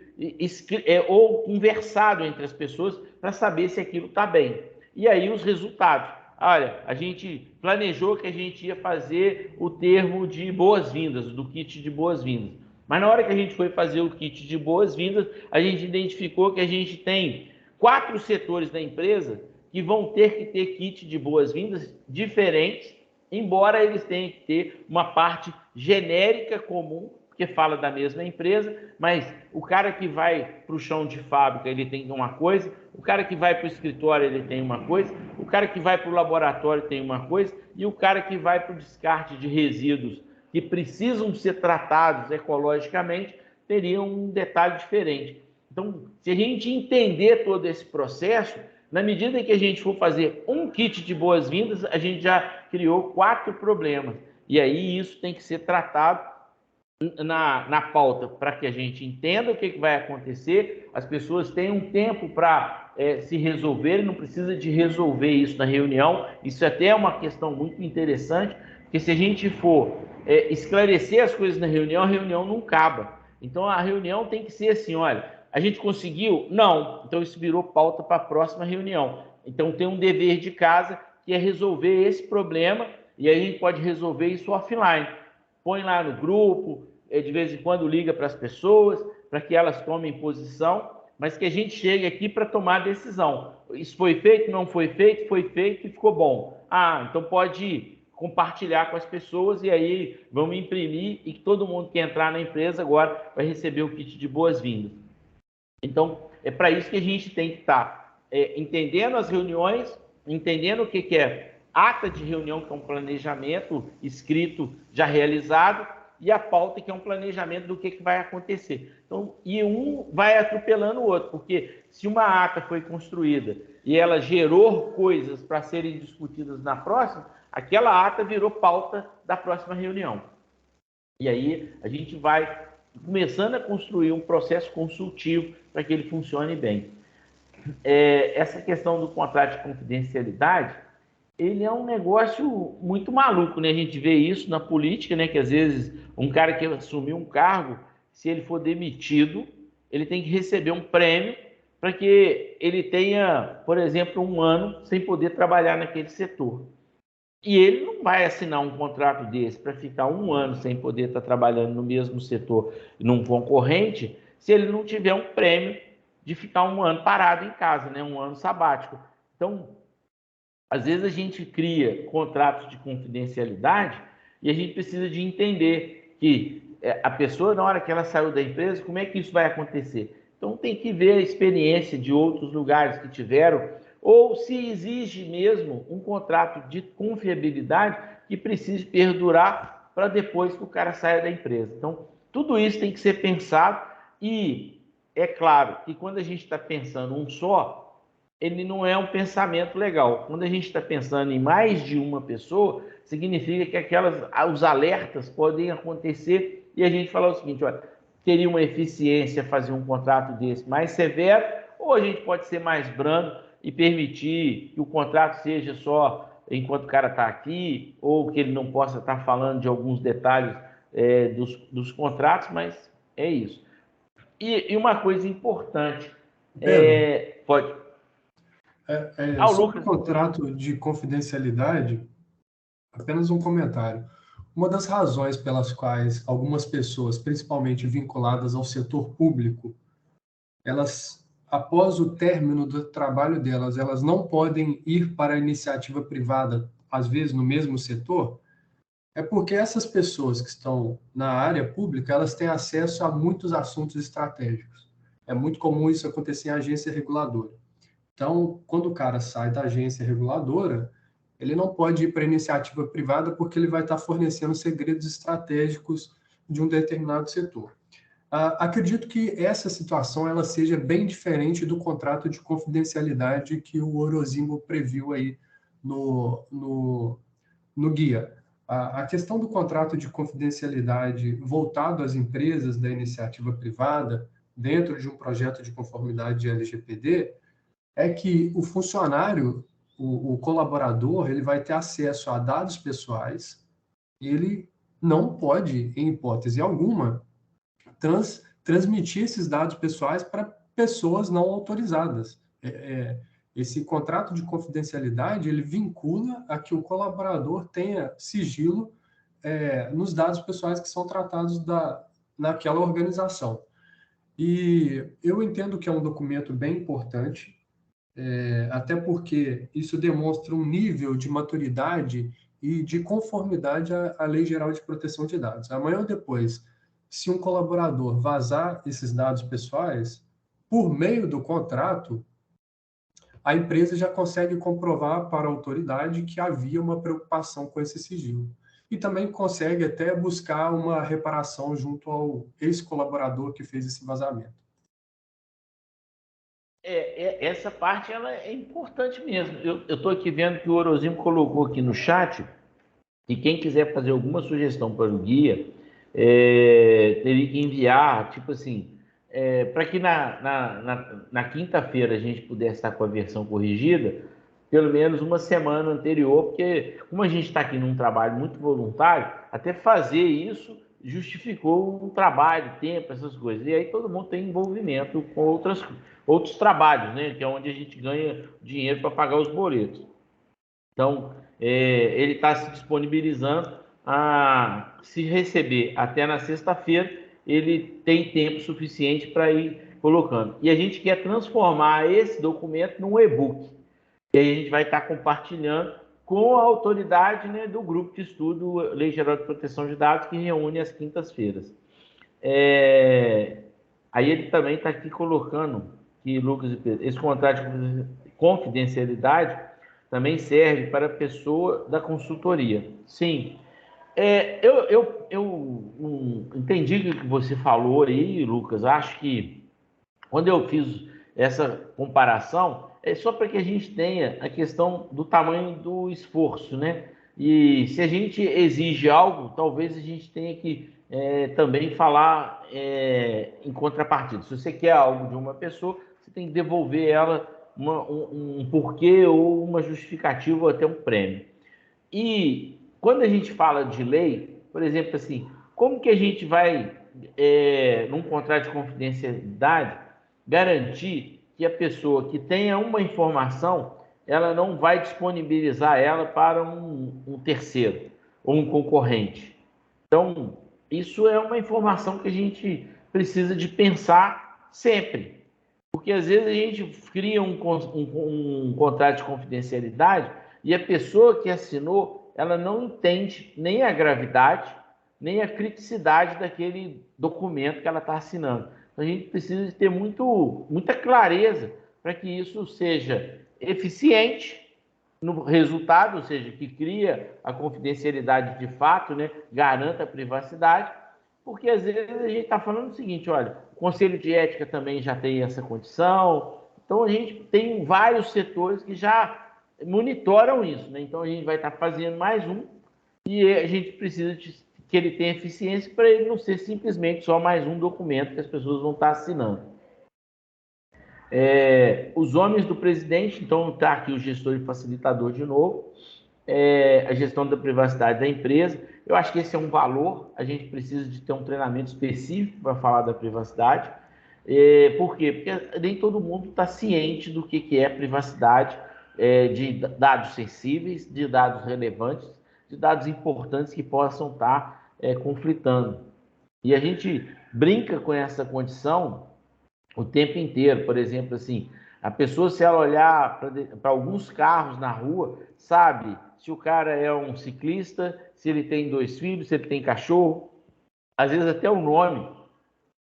ou conversado entre as pessoas para saber se aquilo está bem. E aí os resultados. Olha, a gente planejou que a gente ia fazer o termo de boas-vindas, do kit de boas-vindas. Mas na hora que a gente foi fazer o kit de boas-vindas, a gente identificou que a gente tem 4 setores da empresa que vão ter que ter kit de boas-vindas diferentes, embora eles tenham que ter uma parte genérica comum, porque fala da mesma empresa, mas o cara que vai para o chão de fábrica, ele tem uma coisa, o cara que vai para o escritório, ele tem uma coisa, o cara que vai para o laboratório tem uma coisa, e o cara que vai para o descarte de resíduos que precisam ser tratados ecologicamente, teria um detalhe diferente. Então, se a gente entender todo esse processo, na medida que a gente for fazer um kit de boas-vindas, a gente já criou 4 problemas. E aí isso tem que ser tratado na pauta para que a gente entenda o que vai acontecer, as pessoas tenham um tempo para se resolver, não precisa de resolver isso na reunião. Isso até é uma questão muito interessante, porque se a gente for esclarecer as coisas na reunião, a reunião não acaba. Então a reunião tem que ser assim, olha, a gente conseguiu? Não. Então isso virou pauta para a próxima reunião. Então tem um dever de casa que é resolver esse problema, e aí a gente pode resolver isso offline. Põe lá no grupo, de vez em quando liga para as pessoas, para que elas tomem posição, mas que a gente chegue aqui para tomar decisão. Isso foi feito, não foi feito e ficou bom. Então pode compartilhar com as pessoas e aí vamos imprimir e todo mundo que entrar na empresa agora vai receber o kit de boas-vindas. Então, é para isso que a gente tem que estar entendendo as reuniões, entendendo o que é ata de reunião, que é um planejamento escrito já realizado, e a pauta, que é um planejamento do que vai acontecer. Então, e um vai atropelando o outro, porque se uma ata foi construída e ela gerou coisas para serem discutidas na próxima, aquela ata virou pauta da próxima reunião. E aí a gente vai começando a construir um processo consultivo para que ele funcione bem. Essa questão do contrato de confidencialidade, ele é um negócio muito maluco, né? A gente vê isso na política, né? Que às vezes um cara que assumiu um cargo, se ele for demitido, ele tem que receber um prêmio para que ele tenha, por exemplo, 1 ano sem poder trabalhar naquele setor. E ele não vai assinar um contrato desse para ficar 1 ano sem poder estar trabalhando no mesmo setor, num concorrente, se ele não tiver um prêmio de ficar 1 ano parado em casa, né? 1 ano sabático. Então, às vezes a gente cria contratos de confidencialidade e a gente precisa de entender que a pessoa, na hora que ela saiu da empresa, como é que isso vai acontecer? Então tem que ver a experiência de outros lugares que tiveram, ou se exige mesmo um contrato de confiabilidade que precise perdurar para depois que o cara saia da empresa. Então tudo isso tem que ser pensado, e é claro que quando a gente está pensando um só, ele não é um pensamento legal. Quando a gente está pensando em mais de uma pessoa, significa que os alertas podem acontecer e a gente fala o seguinte, olha, teria uma eficiência fazer um contrato desse mais severo, ou a gente pode ser mais brando e permitir que o contrato seja só enquanto o cara está aqui, ou que ele não possa estar falando de alguns detalhes dos contratos, mas é isso. E uma coisa importante, pode...
Sobre o contrato de confidencialidade, apenas um comentário. Uma das razões pelas quais algumas pessoas, principalmente vinculadas ao setor público, elas, após o término do trabalho delas, elas não podem ir para a iniciativa privada às vezes, no mesmo setor, é porque essas pessoas que estão na área pública, elas têm acesso a muitos assuntos estratégicos. É muito comum isso acontecer em agência reguladora. Então, quando o cara sai da agência reguladora, ele não pode ir para a iniciativa privada porque ele vai estar fornecendo segredos estratégicos de um determinado setor. Acredito que essa situação ela seja bem diferente do contrato de confidencialidade que o Orozimbo previu aí no guia. A questão do contrato de confidencialidade voltado às empresas da iniciativa privada, dentro de um projeto de conformidade de LGPD, é que o funcionário, o colaborador, ele vai ter acesso a dados pessoais, ele não pode, em hipótese alguma, transmitir esses dados pessoais para pessoas não autorizadas. Esse contrato de confidencialidade, ele vincula a que o colaborador tenha sigilo nos dados pessoais que são tratados naquela organização. E eu entendo que é um documento bem importante, até porque isso demonstra um nível de maturidade e de conformidade à Lei Geral de Proteção de Dados. Amanhã ou depois, se um colaborador vazar esses dados pessoais, por meio do contrato, a empresa já consegue comprovar para a autoridade que havia uma preocupação com esse sigilo. E também consegue até buscar uma reparação junto ao ex-colaborador que fez esse vazamento.
Essa parte ela é importante mesmo. Eu estou aqui vendo que o Orozimbo colocou aqui no chat, e quem quiser fazer alguma sugestão para o guia, teria que enviar, tipo assim, para que na quinta-feira a gente pudesse estar com a versão corrigida, pelo menos uma semana anterior, porque como a gente está aqui num trabalho muito voluntário, até fazer isso justificou um trabalho, tempo, essas coisas. E aí todo mundo tem envolvimento com outros trabalhos, né? Que é onde a gente ganha dinheiro para pagar os boletos. Então, ele está se disponibilizando a se receber até na sexta-feira, ele tem tempo suficiente para ir colocando. E a gente quer transformar esse documento num e-book. E aí a gente vai estar compartilhando com a autoridade, né, do grupo de estudo Lei Geral de Proteção de Dados, que reúne às quintas-feiras. Aí ele também está aqui colocando que, Lucas e Pedro, esse contrato de confidencialidade também serve para a pessoa da consultoria. Sim. Eu entendi o que você falou aí, Lucas. Acho que quando eu fiz essa comparação, é só para que a gente tenha a questão do tamanho do esforço, né? E se a gente exige algo, talvez a gente tenha que também falar em contrapartida. Se você quer algo de uma pessoa, você tem que devolver ela um porquê ou uma justificativa ou até um prêmio. E quando a gente fala de lei, por exemplo, assim, como que a gente vai, num contrato de confidencialidade, garantir que a pessoa que tenha uma informação, ela não vai disponibilizar ela para um terceiro ou um concorrente? Então, isso é uma informação que a gente precisa de pensar sempre. Porque às vezes a gente cria um contrato de confidencialidade e a pessoa que assinou, ela não entende nem a gravidade, nem a criticidade daquele documento que ela está assinando. Então, a gente precisa ter muita clareza para que isso seja eficiente no resultado, ou seja, que cria a confidencialidade de fato, né, garanta a privacidade, porque às vezes a gente está falando o seguinte, olha, o Conselho de Ética também já tem essa condição, então a gente tem vários setores que já monitoram isso, né? Então a gente vai estar fazendo mais um e a gente precisa que ele tenha eficiência para ele não ser simplesmente só mais um documento que as pessoas vão estar assinando. Os homens do presidente, então está aqui o gestor e facilitador de novo, a gestão da privacidade da empresa. Eu acho que esse é um valor, a gente precisa de ter um treinamento específico para falar da privacidade. Por quê? Porque nem todo mundo está ciente do que é privacidade de dados sensíveis, de dados relevantes, de dados importantes que possam estar conflitando. E a gente brinca com essa condição o tempo inteiro. Por exemplo, assim, a pessoa, se ela olhar para alguns carros na rua, sabe se o cara é um ciclista, se ele tem 2 filhos, se ele tem cachorro. Às vezes até o nome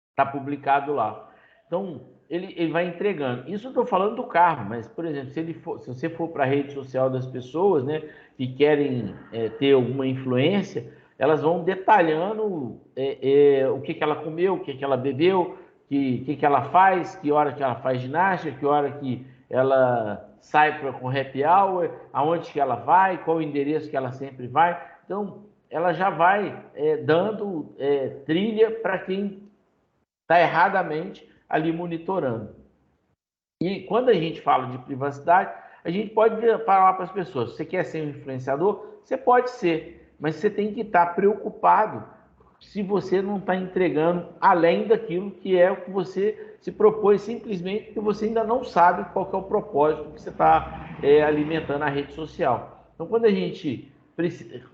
está publicado lá. Então, ele vai entregando. Isso eu estou falando do carro, mas, por exemplo, se você for para a rede social das pessoas, né, que querem ter alguma influência, elas vão detalhando o que ela comeu, o que ela bebeu, que ela faz, que hora que ela faz ginástica, que hora que ela sai com happy hour, aonde que ela vai, qual o endereço que ela sempre vai. Então, ela já vai dando trilha para quem está erradamente ali monitorando. E quando a gente fala de privacidade, a gente pode falar para as pessoas, se você quer ser um influenciador, você pode ser, mas você tem que estar preocupado se você não está entregando além daquilo que é o que você se propôs, simplesmente porque você ainda não sabe qual que é o propósito que você está alimentando a rede social. Então, quando a gente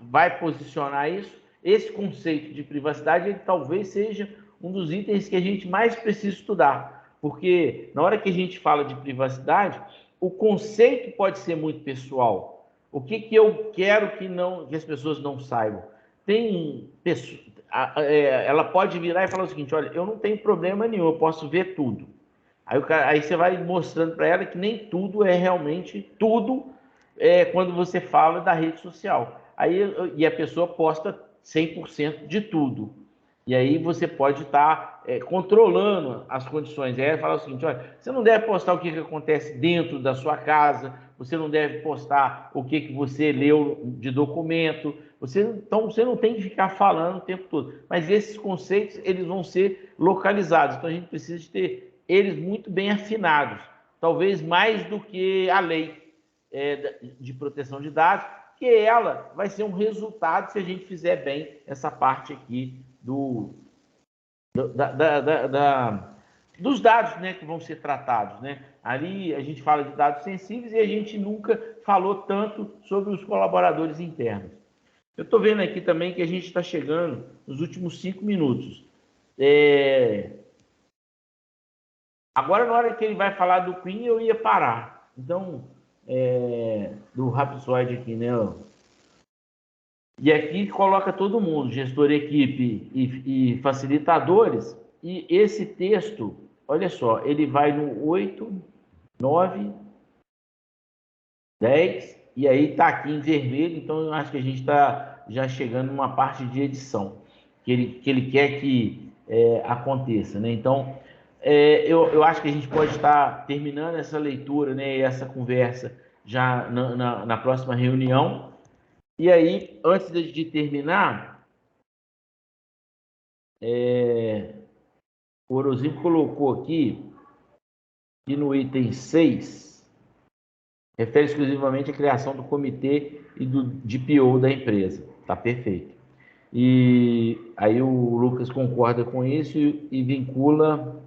vai posicionar isso, esse conceito de privacidade, ele talvez seja um dos itens que a gente mais precisa estudar, porque na hora que a gente fala de privacidade, o conceito pode ser muito pessoal. O que eu quero que as pessoas não saibam? Tem pessoas, ela pode virar e falar o seguinte: olha, eu não tenho problema nenhum, eu posso ver tudo. Aí você vai mostrando para ela que nem tudo é realmente tudo quando você fala da rede social. E a pessoa posta 100% de tudo. E aí você pode estar controlando as condições. Aí fala o seguinte: olha, você não deve postar o que acontece dentro da sua casa, você não deve postar o que você leu de documento, então você não tem que ficar falando o tempo todo. Mas esses conceitos, eles vão ser localizados, então a gente precisa de ter eles muito bem afinados, talvez mais do que a lei de proteção de dados, que ela vai ser um resultado se a gente fizer bem essa parte aqui dos dados, né, que vão ser tratados, né? Ali a gente fala de dados sensíveis e a gente nunca falou tanto sobre os colaboradores internos. Eu estou vendo aqui também que a gente está chegando nos últimos 5 minutos. Agora, na hora que ele vai falar do Queen, eu ia parar. Então, do Rhapsody aqui, né? E aqui coloca todo mundo, gestor, equipe e facilitadores. E esse texto, olha só, ele vai no 8, 9, 10, e aí está aqui em vermelho. Então, eu acho que a gente está já chegando numa parte de edição, que ele quer que aconteça, né? Então, eu acho que a gente pode estar terminando essa leitura, né, e essa conversa já na próxima reunião. E aí, antes de terminar, o Orozinho colocou aqui que no item 6 refere exclusivamente à criação do comitê e do DPO da empresa. Está perfeito. E aí o Lucas concorda com isso e vincula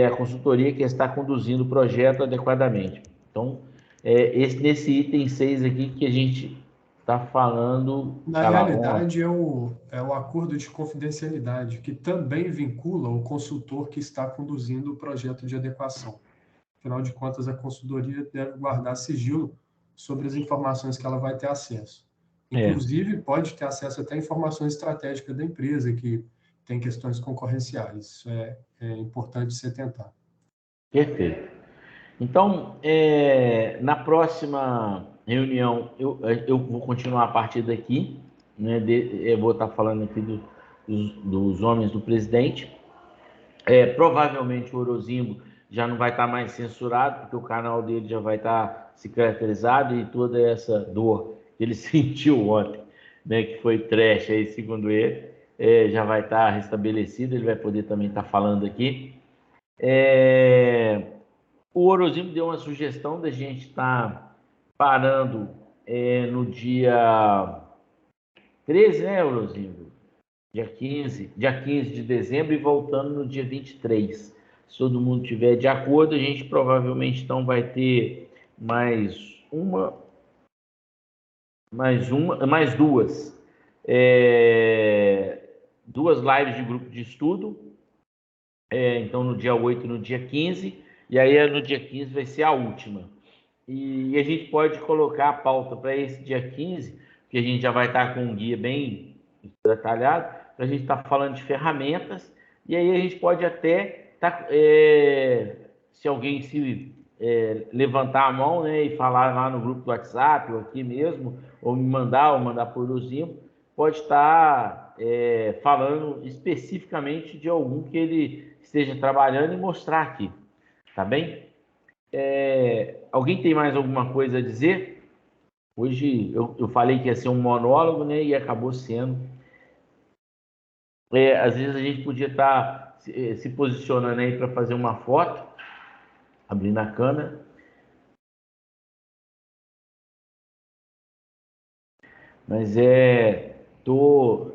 a consultoria que está conduzindo o projeto adequadamente. Então, nesse item 6 aqui que a gente está falando...
Na realidade, é o acordo de confidencialidade, que também vincula o consultor que está conduzindo o projeto de adequação. Afinal de contas, a consultoria deve guardar sigilo sobre as informações que ela vai ter acesso. Inclusive, pode ter acesso até a informações estratégicas da empresa, que tem questões concorrenciais. Isso é importante se atentar.
Perfeito. Então, na próxima reunião, eu vou continuar a partir daqui, né? Eu vou estar falando aqui dos homens do presidente. Provavelmente o Orozimbo já não vai estar mais censurado, porque o canal dele já vai estar se caracterizado e toda essa dor que ele sentiu ontem, né, que foi trash aí, segundo ele, já vai estar restabelecido, ele vai poder também estar falando aqui. O Orozimbo deu uma sugestão da gente estar parando no dia 13, né, Orozimbo? Dia 15 de dezembro e voltando no dia 23. Se todo mundo estiver de acordo, a gente provavelmente então vai ter mais duas. Duas lives de grupo de estudo. Então, no dia 8 e no dia 15. E aí, no dia 15 vai ser a última. E a gente pode colocar a pauta para esse dia 15, que a gente já vai estar com um guia bem detalhado, para a gente estar falando de ferramentas, e aí a gente pode até, se alguém levantar a mão, né, e falar lá no grupo do WhatsApp, ou aqui mesmo, ou me mandar, ou mandar por Luzimbo, pode estar falando especificamente de algum que ele esteja trabalhando e mostrar aqui, tá bem? Alguém tem mais alguma coisa a dizer? Hoje eu falei que ia ser um monólogo, né? E acabou sendo. Às vezes a gente podia estar se posicionando aí para fazer uma foto, abrindo a câmera. Mas tô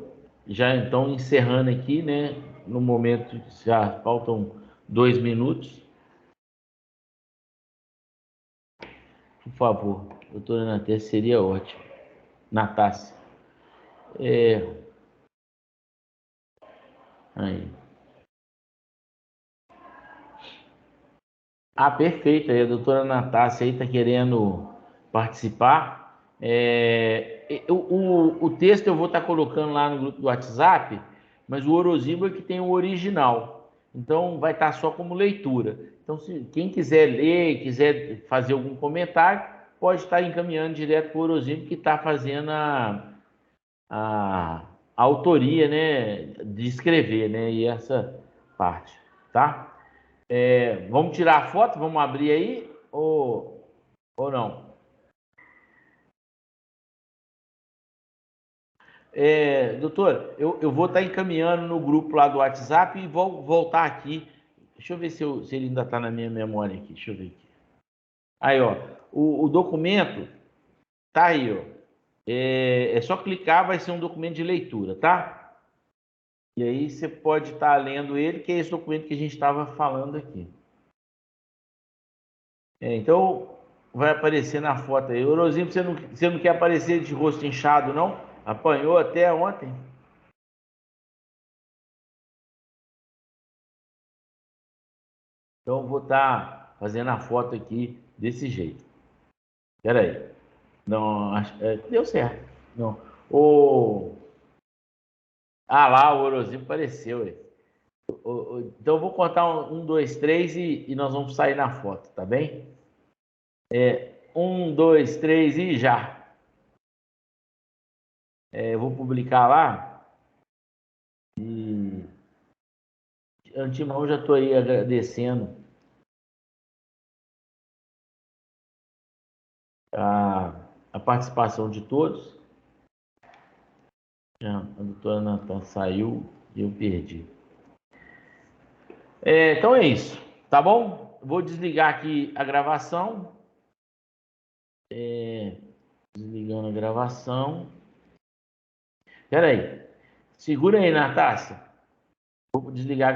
já então encerrando aqui, né? No momento já faltam 2 minutos. Por favor, doutora Natácia, seria ótimo. Natácia. Aí. Ah, perfeito. Aí a doutora Natácia aí está querendo participar. O texto eu vou estar colocando lá no grupo do WhatsApp, mas o Orosibo é que tem o original. Então vai estar só como leitura. Então, se quem quiser ler, quiser fazer algum comentário, pode estar encaminhando direto para o Orosibo, que está fazendo a autoria, né, de escrever, né, e essa parte, tá? Vamos tirar a foto? Vamos abrir aí? Ou não? Doutor, eu vou estar encaminhando no grupo lá do WhatsApp e vou voltar aqui. Deixa eu ver se ele ainda está na minha memória aqui. Deixa eu ver aqui. Aí, ó. O documento tá aí, ó. É só clicar, vai ser um documento de leitura, tá? E aí você pode estar lendo ele, que é esse documento que a gente estava falando aqui. Então, vai aparecer na foto aí. Orozinho, você não quer aparecer de rosto inchado, não? Apanhou até ontem? Então, vou estar fazendo a foto aqui desse jeito. Espera aí. Não, deu certo. Não. Lá, o Orozinho apareceu. Então, eu vou contar 1, 2, 3 e nós vamos sair na foto, tá bem? 1, 2, 3 e já. Eu vou publicar lá. E de antemão já estou aí agradecendo a participação de todos. A doutora Natan saiu e eu perdi. Então é isso, tá bom? Vou desligar aqui a gravação. Desligando a gravação. Espera aí. Segura aí, Natácia. Vou desligar.